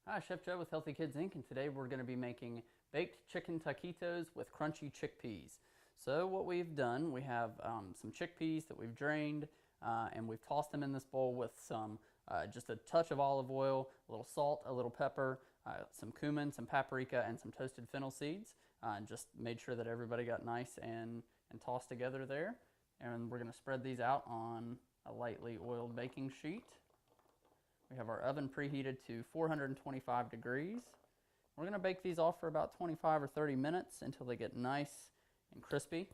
Hi, Chef Joe with Healthy Kids Inc. and today we're going to be making baked chicken taquitos with crunchy chickpeas. So what we've done, we have some chickpeas that we've drained and we've tossed them in this bowl with some just a touch of olive oil, a little salt, a little pepper, some cumin, some paprika, and some toasted fennel seeds. Just made sure that everybody got nice and tossed together there. And we're going to spread these out on a lightly oiled baking sheet. We have our oven preheated to 425 degrees. We're going to bake these off for about 25 or 30 minutes until they get nice and crispy.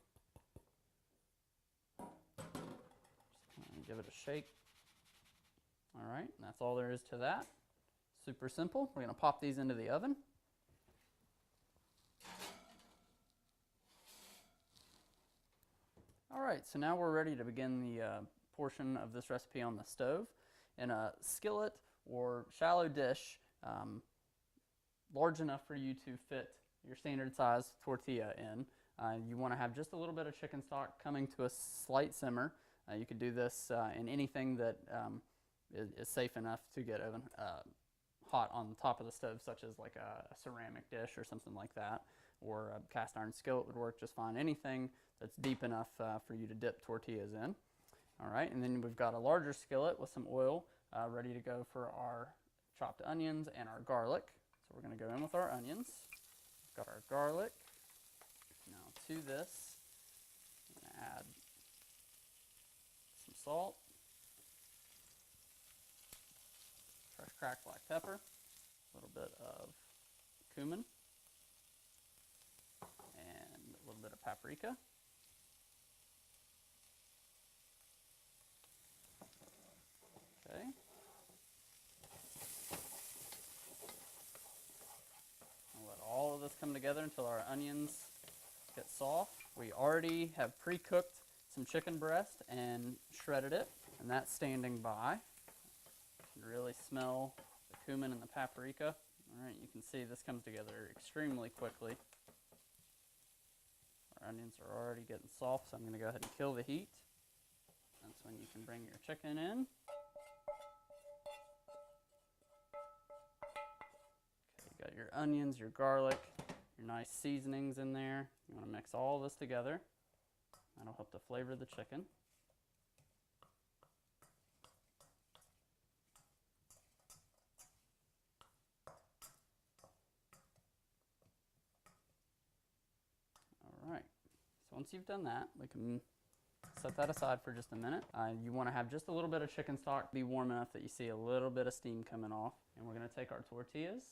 Just give it a shake. All right, that's all there is to that. Super simple. We're going to pop these into the oven. All right, so now we're ready to begin the portion of this recipe on the stove. In a skillet or shallow dish large enough for you to fit your standard size tortilla in. You want to have just a little bit of chicken stock coming to a slight simmer. You could do this in anything that is safe enough to get oven hot on the top of the stove, such as like a ceramic dish or something like that, or a cast iron skillet would work just fine. Anything that's deep enough for you to dip tortillas in. All right, and then we've got a larger skillet with some oil ready to go for our chopped onions and our garlic. So we're going to go in with our onions. We've got our garlic. Now to this, I'm going to add some salt, fresh cracked black pepper, a little bit of cumin, and a little bit of paprika. Okay. I'll let all of this come together until our onions get soft. We already have pre-cooked some chicken breast and shredded it, and that's standing by. You can really smell the cumin and the paprika. All right, you can see this comes together extremely quickly. Our onions are already getting soft, so I'm going to go ahead and kill the heat. That's when you can bring your chicken in. Got your onions, your garlic, your nice seasonings in there. You want to mix all this together. That'll help to flavor the chicken. All right, so once you've done that, we can set that aside for just a minute. You want to have just a little bit of chicken stock be warm enough that you see a little bit of steam coming off. And we're going to take our tortillas.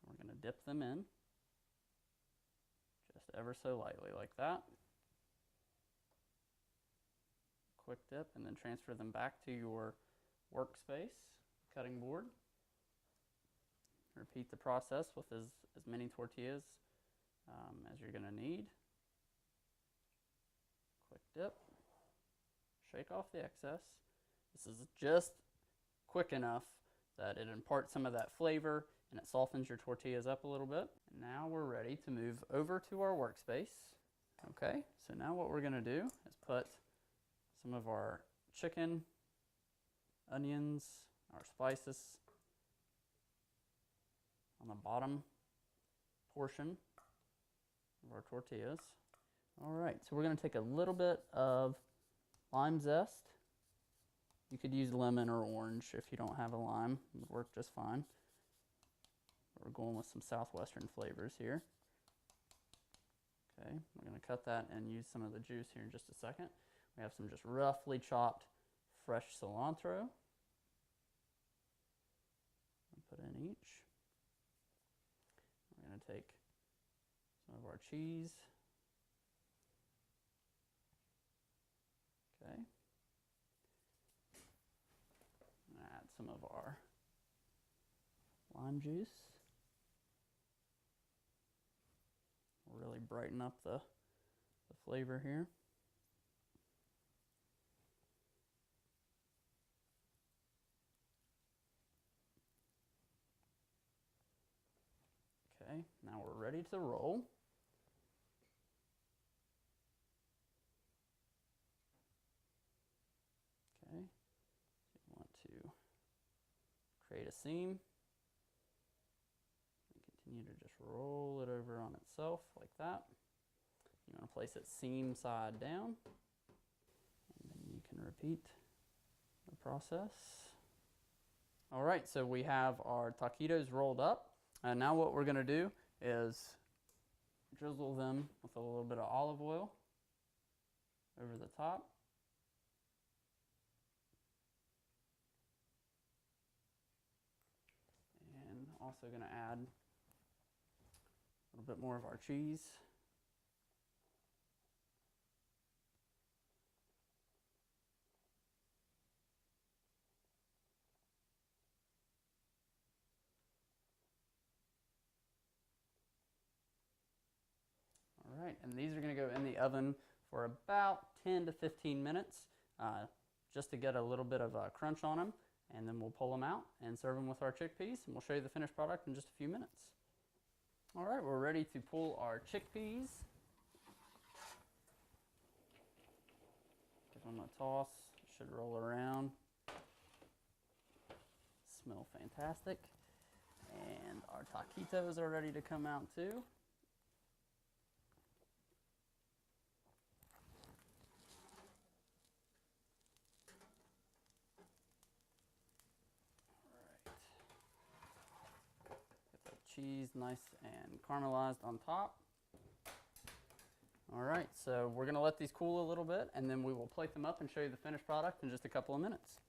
We're going to dip them in, just ever so lightly like that. Quick dip, and then transfer them back to your workspace, cutting board. Repeat the process with as many tortillas as you're going to need. Quick dip, shake off the excess. This is just quick enough that it imparts some of that flavor and it softens your tortillas up a little bit. And now we're ready to move over to our workspace. Okay, so now what we're going to do is put some of our chicken, onions, our spices on the bottom portion of our tortillas. All right, so we're going to take a little bit of lime zest. You could use lemon or orange if you don't have a lime. It would work just fine. We're going with some southwestern flavors here. Okay, we're going to cut that and use some of the juice here in just a second. We have some just roughly chopped fresh cilantro. I'll put in each. We're going to take some of our cheese. Okay. Add some of our lime juice. We'll really brighten up the flavor here. Okay, now we're ready to roll. Okay, so you want to create a seam. just roll it over on itself like that. You want to place it seam side down, and then you can repeat the process. All right, so we have our taquitos rolled up, and now what we're going to do is drizzle them with a little bit of olive oil over the top. And also going to add a little bit more of our cheese. All right, and these are going to go in the oven for about 10 to 15 minutes just to get a little bit of a crunch on them, and then we'll pull them out and serve them with our chickpeas, and we'll show you the finished product in just a few minutes. All right, we're ready to pull our chickpeas. Give them a toss, should roll around. Smell fantastic. And our taquitos are ready to come out too. Cheese nice and caramelized on top. All right, so we're going to let these cool a little bit, and then we will plate them up and show you the finished product in just a couple of minutes.